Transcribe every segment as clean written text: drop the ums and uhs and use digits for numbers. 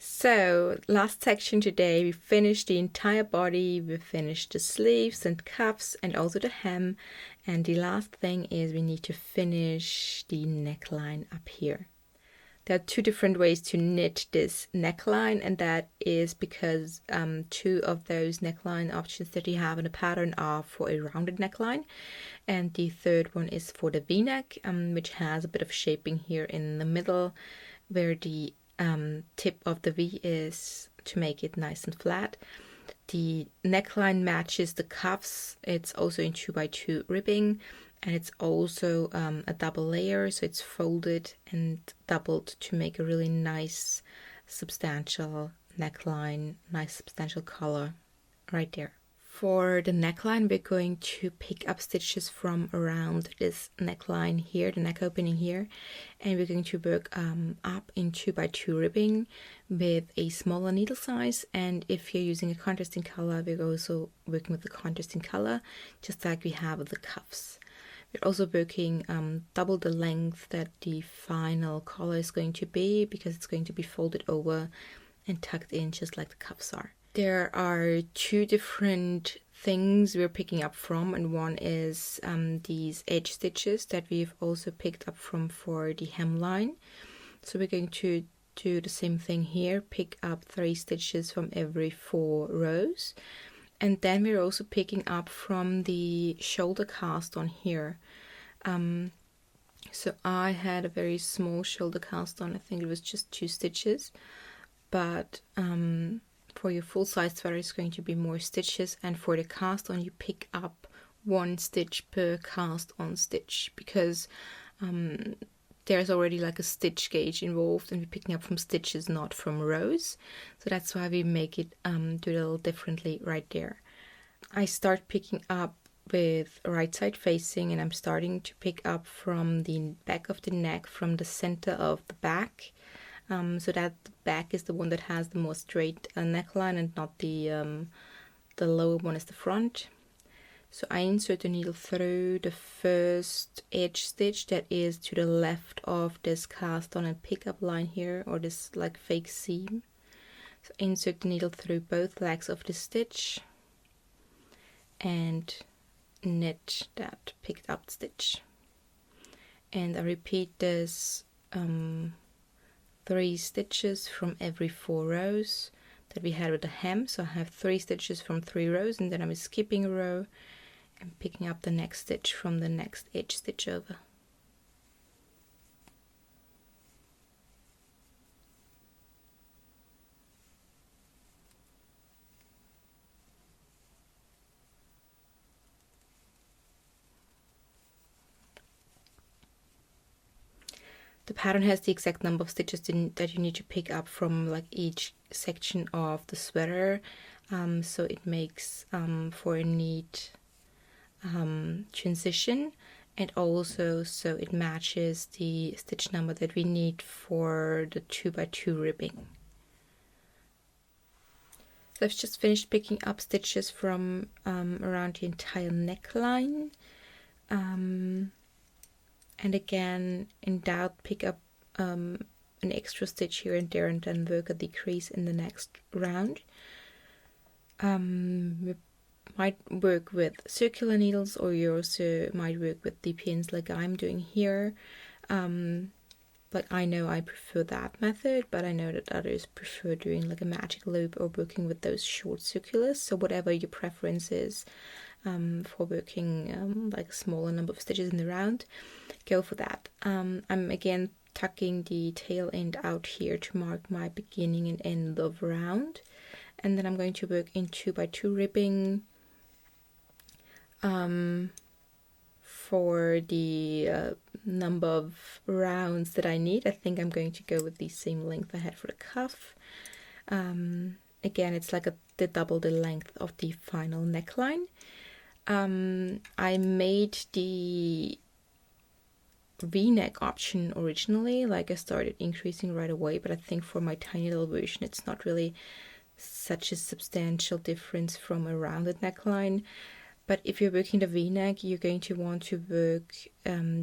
So, last section today, we finished the entire body, we finished the sleeves and cuffs and also the hem. And the last thing is we need to finish the neckline up here. There are two different ways to knit this neckline, and that is because two of those neckline options that you have in the pattern are for a rounded neckline, and the third one is for the V-neck, which has a bit of shaping here in the middle where the tip of the V is to make it nice and flat. The neckline matches the cuffs. It's also in 2x2 ribbing, and it's also a double layer, so it's folded and doubled to make a really nice substantial neckline, nice substantial color right there. For the neckline, we're going to pick up stitches from around this neckline here, the neck opening here, and we're going to work up in 2x2 ribbing with a smaller needle size. And if you're using a contrasting color, we're also working with the contrasting color, just like we have with the cuffs. We're also working double the length that the final collar is going to be, because it's going to be folded over and tucked in just like the cuffs are. There are two different things we're picking up from, and one is these edge stitches that we've also picked up from for the hemline. So we're going to do the same thing here, pick up 3 stitches from every 4 rows. And then we're also picking up from the shoulder cast on here. So I had a very small shoulder cast on, I think it was just 2 stitches, but for your full size sweater it's going to be more stitches, and for the cast on you pick up 1 stitch per cast on stitch, because there's already like a stitch gauge involved and we're picking up from stitches, not from rows. So that's why we make it do it a little differently right there. I start picking up with right side facing, and I'm starting to pick up from the back of the neck, from the center of the back. So that the back is the one that has the more straight neckline, and not the lower one is the front. So I insert the needle through the first edge stitch that is to the left of this cast on and pickup line here, or this like fake seam. So insert the needle through both legs of the stitch and knit that picked up stitch. And I repeat this 3 stitches from every 4 rows that we had with the hem. So I have 3 stitches from 3 rows, and then I'm skipping a row and picking up the next stitch from the next edge stitch over. The pattern has the exact number of stitches that you need to pick up from like each section of the sweater, so it makes for a neat transition, and also so it matches the stitch number that we need for the 2x2 ribbing. So I've just finished picking up stitches from around the entire neckline. And again, in doubt, pick up an extra stitch here and there, and then work a decrease in the next round. We might work with circular needles, or you also might work with the pins like I'm doing here. Like I know I prefer that method, but I know that others prefer doing like a magic loop or working with those short circulars. So whatever your preference is for working like a smaller number of stitches in the round, go for that. I'm again tucking the tail end out here to mark my beginning and end of round, and then I'm going to work in 2x2 ribbing for the number of rounds that I need. I think I'm going to go with the same length I had for the cuff. Again, it's like double the length of the final neckline. I made the V-neck option originally, like I started increasing right away, but I think for my tiny little version it's not really such a substantial difference from a rounded neckline. But if you're working the V-neck, you're going to want to work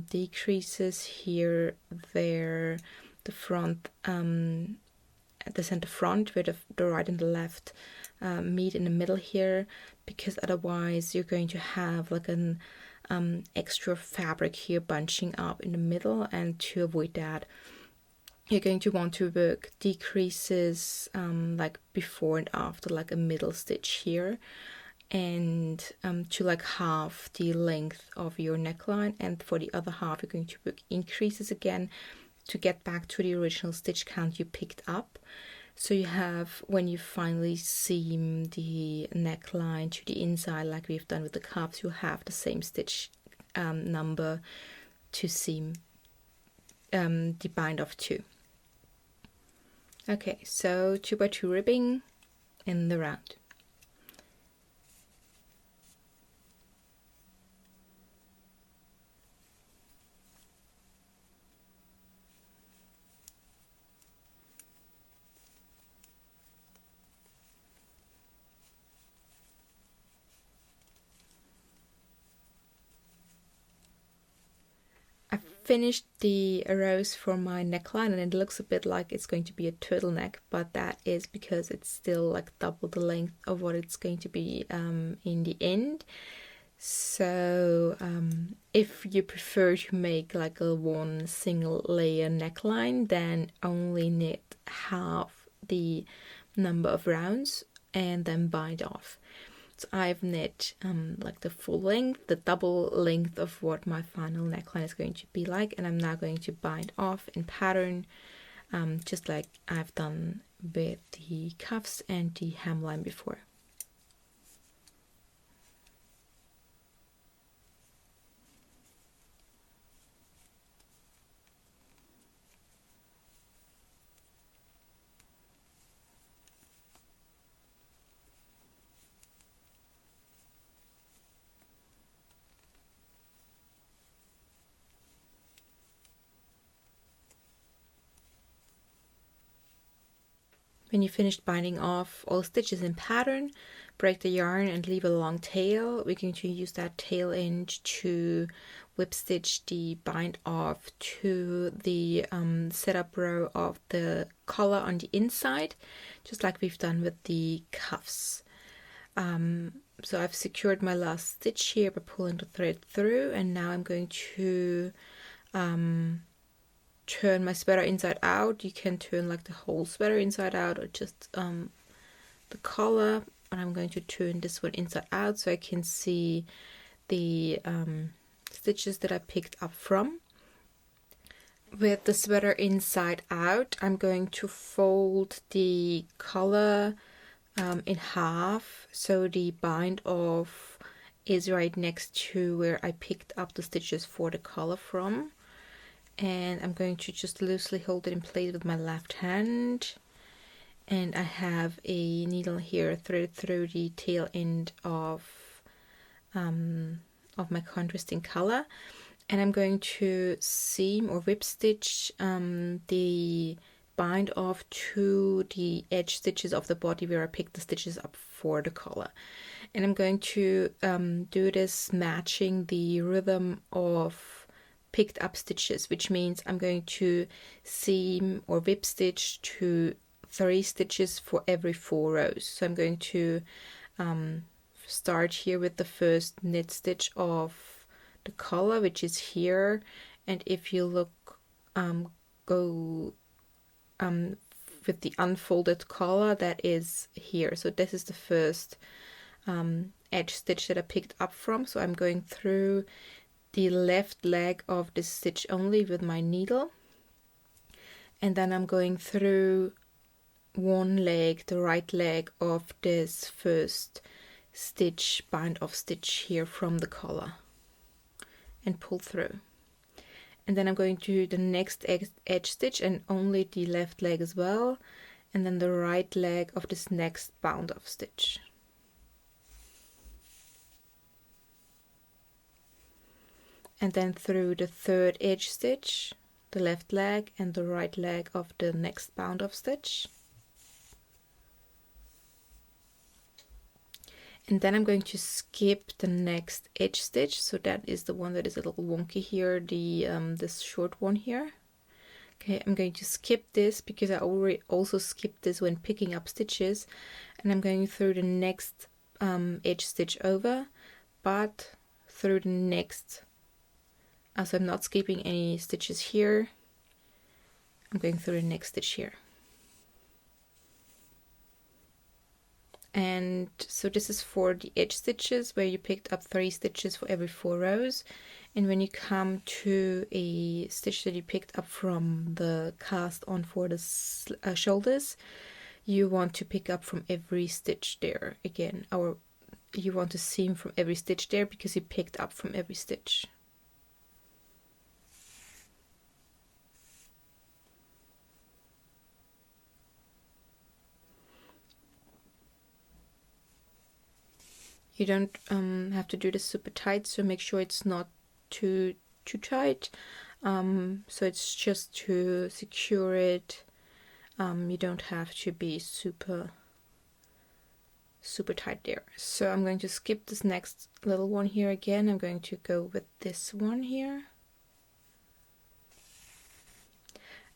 decreases here where the front at the center front, where the right and the left meet in the middle here, because otherwise you're going to have like an extra fabric here bunching up in the middle, and to avoid that, you're going to want to work decreases like before and after, like a middle stitch here, and to like half the length of your neckline, and for the other half you're going to work increases again to get back to the original stitch count you picked up. So you have, when you finally seam the neckline to the inside like we've done with the cuffs, you'll have the same stitch number to seam the bind off to. Okay, so 2x2 ribbing in the round. Finished the rows for my neckline, and it looks a bit like it's going to be a turtleneck, but that is because it's still like double the length of what it's going to be in the end. So if you prefer to make like a one single layer neckline, then only knit half the number of rounds and then bind off. So I've knit like the full length, the double length of what my final neckline is going to be like, and I'm now going to bind off in pattern, just like I've done with the cuffs and the hemline before. When you finished binding off all stitches in pattern, break the yarn and leave a long tail. We're going to use that tail end to whip stitch the bind off to the setup row of the collar on the inside, just like we've done with the cuffs. So I've secured my last stitch here by pulling the thread through, and now I'm going to turn my sweater inside out. You can turn like the whole sweater inside out or just the collar, and I'm going to turn this one inside out so I can see the stitches that I picked up from. With the sweater inside out, I'm going to fold the collar in half, so the bind off is right next to where I picked up the stitches for the collar from. And I'm going to just loosely hold it in place with my left hand, and I have a needle here threaded through the tail end of my contrasting color, and I'm going to seam or whip stitch the bind off to the edge stitches of the body where I picked the stitches up for the collar. And I'm going to do this matching the rhythm of picked up stitches, which means I'm going to seam or whip stitch to 3 stitches for every 4 rows. So I'm going to start here with the first knit stitch of the collar, which is here, and if you look go with the unfolded collar, that is here. So this is the first edge stitch that I picked up from. So I'm going through the left leg of this stitch only with my needle, and then I'm going through one leg, the right leg of this first stitch, bind off stitch here from the collar, and pull through. And then I'm going to do the next edge stitch and only the left leg as well, and then the right leg of this next bound off stitch. And then through the third edge stitch, the left leg and the right leg of the next bound off stitch. And then I'm going to skip the next edge stitch, so that is the one that is a little wonky here, the this short one here. Okay, I'm going to skip this because I already also skipped this when picking up stitches, and I'm going through the next edge stitch over, but through the next, as I'm not skipping any stitches here, I'm going through the next stitch here. And so this is for the edge stitches where you picked up 3 stitches for every 4 rows, and when you come to a stitch that you picked up from the cast on for the shoulders, you want to pick up from every stitch there again, or you want to seam from every stitch there because you picked up from every stitch. You don't have to do this super tight, so make sure it's not too tight. So it's just to secure it. You don't have to be super tight there. So I'm going to skip this next little one here again. I'm going to go with this one here.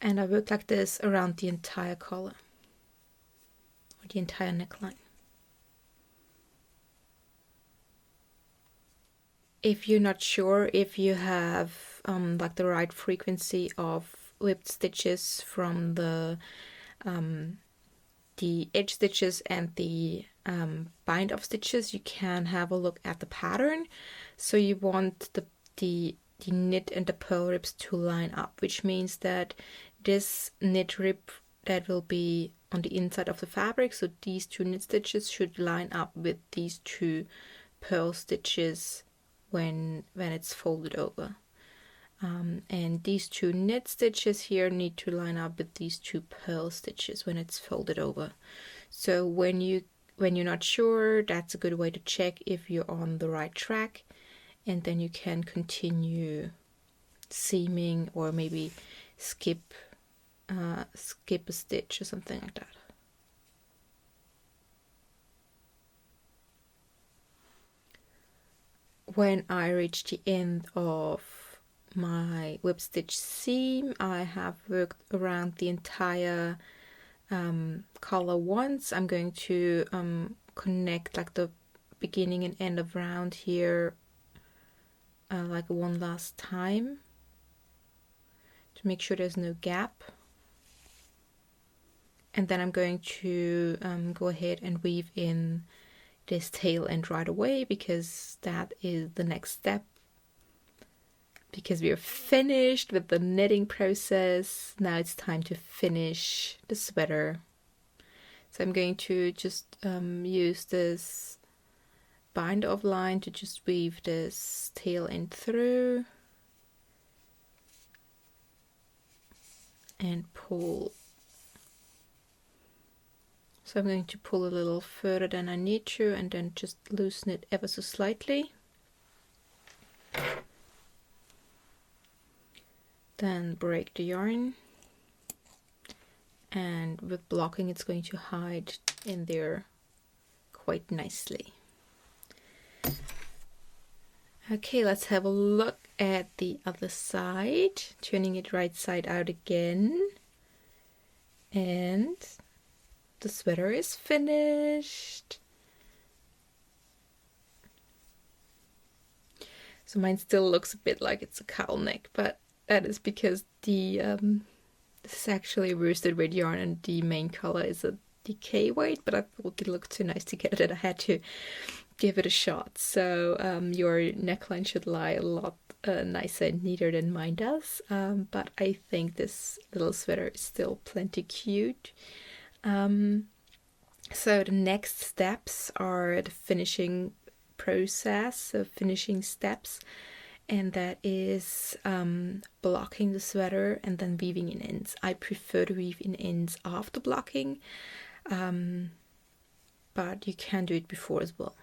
And I work like this around the entire collar, or the entire neckline. If you're not sure if you have like the right frequency of whipped stitches from the edge stitches and the bind off stitches, you can have a look at the pattern. So you want the knit and the purl ribs to line up, which means that this knit rib that will be on the inside of the fabric, so these 2 knit stitches should line up with these 2 purl stitches when it's folded over. And these 2 knit stitches here need to line up with these 2 purl stitches when it's folded over. So when you're not sure, that's a good way to check if you're on the right track, and then you can continue seaming or maybe skip a stitch or something like that. When I reach the end of my whip stitch seam, I have worked around the entire collar once. I'm going to connect like the beginning and end of round here like one last time to make sure there's no gap. And then I'm going to go ahead and weave in this tail end right away, because that is the next step. Because we are finished with the knitting process, now it's time to finish the sweater. So I'm going to just use this bind off line to just weave this tail end through and pull. So I'm going to pull a little further than I need to, and then just loosen it ever so slightly. Then break the yarn, and with blocking it's going to hide in there quite nicely. Okay, let's have a look at the other side, turning it right side out again, and the sweater is finished. So mine still looks a bit like it's a cowl neck, but that is because this is actually worsted weight yarn and the main color is a DK weight, but I thought it looked too nice together that I had to give it a shot. So your neckline should lie a lot nicer and neater than mine does, but I think this little sweater is still plenty cute. So the next steps are the finishing process, so finishing steps, and that is blocking the sweater and then weaving in ends. I prefer to weave in ends after blocking, but you can do it before as well.